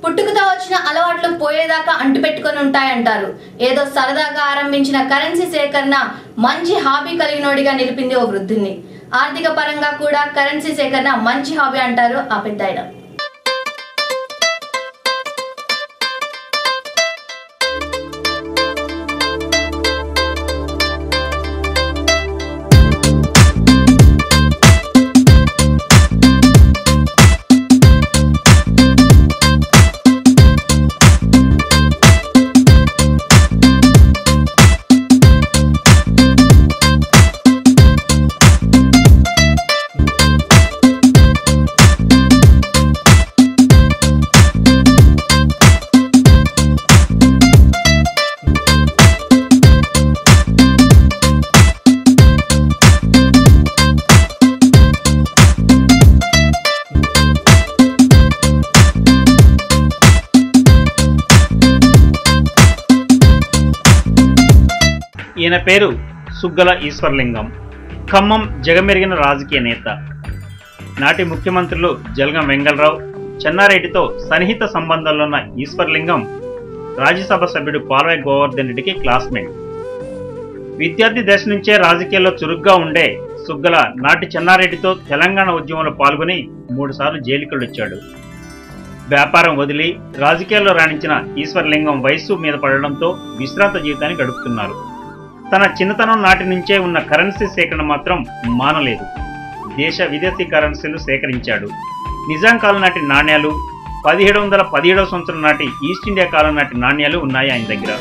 పుట్టుకతో వచ్చిన అలవాట్లు పోయేదాకా అంటుపెట్టుకొని ఉంటాయంటారు. ఏదో సరదాగా ఆరంభించిన కరెన్సీ సేకరణ మంచి హాబీ కలిగినోడిగా నిలిపింది ఓ వృద్ధుని. ఆర్థిక పరంగా కూడా కరెన్సీ సేకరణ మంచి హాబీ అంటారు ఆ పెద్దాయన. ఈయన పేరు సుగ్గల ఈశ్వర్లింగం. ఖమ్మం జగమెరిగిన రాజకీయ నేత. నాటి ముఖ్యమంత్రులు జలగం వెంగళరావు, చెన్నారెడ్డితో సన్నిహిత సంబంధాల్లో ఉన్న ఈశ్వర్లింగం రాజ్యసభ సభ్యుడు పాల్వాయి గోవర్ధన్ రెడ్డికి క్లాస్మేట్. విద్యార్థి దశ నుంచే రాజకీయాల్లో చురుగ్గా ఉండే సుగ్గల నాటి చెన్నారెడ్డితో తెలంగాణ ఉద్యమంలో పాల్గొని 3 సార్లు జైలుకి వచ్చాడు. వ్యాపారం వదిలి రాజకీయాల్లో రాణించిన ఈశ్వర్లింగం వయస్సు మీద పడడంతో విశ్రాంత జీవితాన్ని గడుపుతున్నారు. తన చిన్నతనం నాటి నుంచే ఉన్న కరెన్సీ సేకరణ మాత్రం మానలేదు. దేశ విదేశీ కరెన్సీలు సేకరించాడు. నిజాం కాలం నాటి నాణ్యాలు, 1717వ సంవత్సరం నాటి ఈస్ట్ ఇండియా కాలం నాటి నాణ్యాలు ఉన్నాయి ఆయన దగ్గర.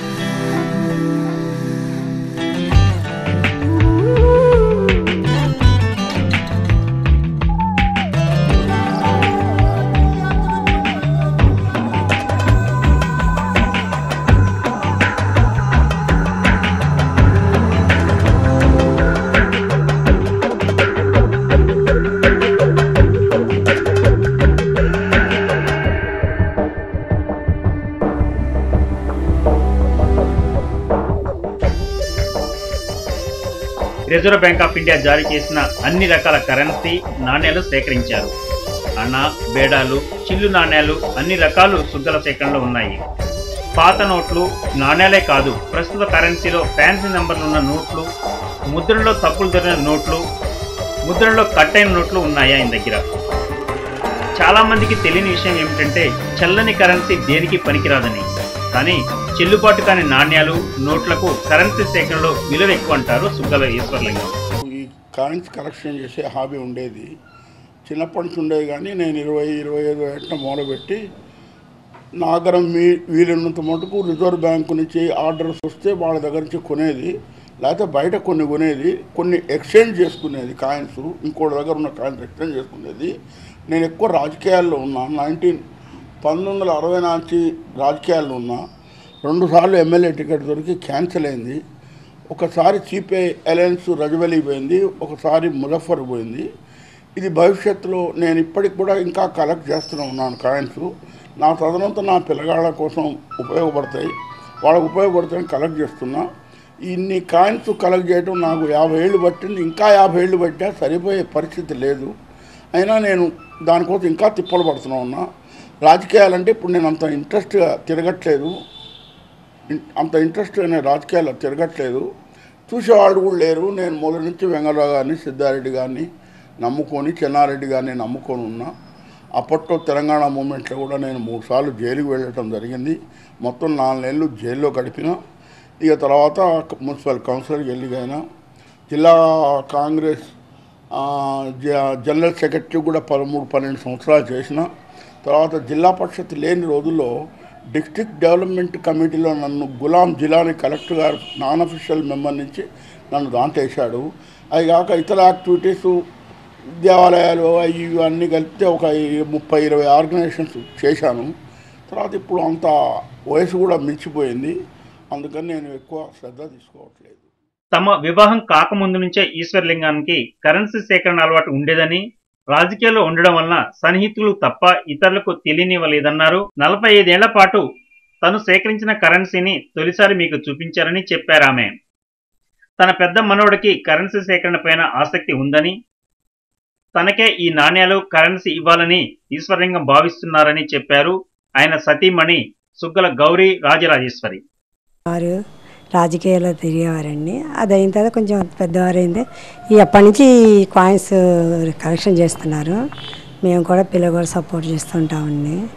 రిజర్వ్ బ్యాంక్ ఆఫ్ ఇండియా జారీ చేసిన అన్ని రకాల కరెన్సీ నాణ్యాలు సేకరించారు. అణ, బేడాలు, చిల్లు నాణ్యాలు అన్ని రకాలు సుగ్గల సేకరణలో ఉన్నాయి. పాత నోట్లు, నాణ్యాలే కాదు ప్రస్తుత కరెన్సీలో ఫ్యాన్సీ నెంబర్లు ఉన్న నోట్లు, ముద్రలో తప్పులు దొరికిన నోట్లు, ముద్రలో కట్ అయిన నోట్లు ఉన్నాయి ఆయన దగ్గర. చాలా మందికి తెలియని విషయం ఏమిటంటే చల్లని కరెన్సీ దేనికి పనికిరాదని. కానీ చెల్లుబాటు కాని నాణ్యాలు, నోట్లకు కరెన్సీ సేకరణలో విలువ ఎక్కువ అంటారు సుగ్గల ఈశ్వర్లింగం. ఈ కాయిన్స్ కలెక్షన్ చేసే హాబీ ఉండేది, చిన్నప్పటి నుంచి ఉండేది. కానీ నేను 20-25 ఏళ్ళ మొదలుపెట్టి నాగరం వీలున్నంత మటుకు రిజర్వ్ బ్యాంకు నుంచి ఆర్డర్స్ వస్తే వాళ్ళ దగ్గర నుంచి కొనేది, లేకపోతే బయట కొన్ని కొనేది, కొన్ని ఎక్స్చేంజ్ చేసుకునేది. కాయిన్స్ ఇంకోటి దగ్గర ఉన్న కాయిన్స్ ఎక్స్చేంజ్ చేసుకునేది. నేను ఎక్కువ రాజకీయాల్లో ఉన్నా. 1960 నుంచి రాజకీయాల్లో ఉన్నా. 2 సార్లు ఎమ్మెల్యే టికెట్ దొరికి క్యాన్సిల్ అయింది. ఒకసారి సిపిఐ అలయన్స్ రజవలి పోయింది, ఒకసారి ముజఫర్ పోయింది. ఇది భవిష్యత్తులో నేను ఇప్పటికి కూడా ఇంకా కలెక్ట్ చేస్తూనే ఉన్నాను కాయిన్స్. నా తదనంతా నా పిల్లగాళ్ళ కోసం ఉపయోగపడతాయి, వాళ్ళకు ఉపయోగపడతాయని కలెక్ట్ చేస్తున్నా. ఇన్ని కాయిన్స్ కలెక్ట్ చేయడం నాకు 50 ఏళ్ళు పట్టింది. ఇంకా 50 ఏళ్ళు పట్టా సరిపోయే పరిస్థితి లేదు. అయినా నేను దానికోసం ఇంకా తిప్పలు పడుతూనే ఉన్నా. రాజకీయాలంటే ఇప్పుడు నేను అంత ఇంట్రెస్ట్గా తిరగట్లేదు, అంత ఇంట్రెస్ట్ అనే రాజకీయాల్లో తిరగట్లేదు. చూసేవాళ్ళు కూడా లేరు. నేను మొదటి నుంచి వెంగళరావు గారిని, సిద్ధారెడ్డి గారిని నమ్ముకొని, చెన్నారెడ్డి గారిని నమ్ముకొని ఉన్నా. అప్పట్లో తెలంగాణ మూమెంట్లో కూడా నేను 3 సార్లు జైలుకి వెళ్ళటం జరిగింది. మొత్తం 4 నెలలు జైల్లో గడిపిన. ఇక తర్వాత మున్సిపల్ కౌన్సిలర్కి వెళ్ళిపోయినా. జిల్లా కాంగ్రెస్ జనరల్ సెక్రటరీ కూడా 13-12 సంవత్సరాలు చేసిన. తర్వాత జిల్లా పరిషత్ లేని రోజుల్లో డిస్ట్రిక్ట్ డెవలప్మెంట్ కమిటీలో నన్ను గులాం జిలానీ కలెక్టర్ గారు నాన్ అఫీషియల్ మెంబర్ నుంచి నన్ను దాంట్లో వేశాడు. అవి కాక ఇతర యాక్టివిటీసు, దేవాలయాలు ఇవన్నీ కలిపితే ఒక 30-20 ఆర్గనైజేషన్స్ చేశాను. తర్వాత ఇప్పుడు అంత వయసు కూడా మించిపోయింది, అందుకని నేను ఎక్కువ శ్రద్ధ తీసుకోవట్లేదు. తమ వివాహం కాకముందు నుంచే ఈశ్వర్లింగానికి కరెన్సీ సేకరణ అలవాటు ఉండేదని, రాజకీయాల్లో ఉండడం వలన సన్నిహితులు తప్ప ఇతరులకు తెలియనివ్వలేదన్నారు. 45 ఏళ్ల పాటు తను సేకరించిన కరెన్సీని తొలిసారి మీకు చూపించారని చెప్పారామె. తన పెద్ద మనవడికి కరెన్సీ సేకరణ పైన ఆసక్తి ఉందని, తనకే ఈ నాణ్యాలు కరెన్సీ ఇవ్వాలని ఈశ్వర్లింగం భావిస్తున్నారని చెప్పారు. ఆయన సతీమణి సుగ్గల గౌరీ రాజరాజేశ్వరి. వారు రాజకీయాల్లో తిరిగేవారండి. అది అయిన తర్వాత కొంచెం పెద్దవారైంది. అప్పటి నుంచి కాయిన్స్ కలెక్షన్ చేస్తున్నారు. మేము కూడా పిల్లలు కూడా సపోర్ట్ చేస్తుంటామండి.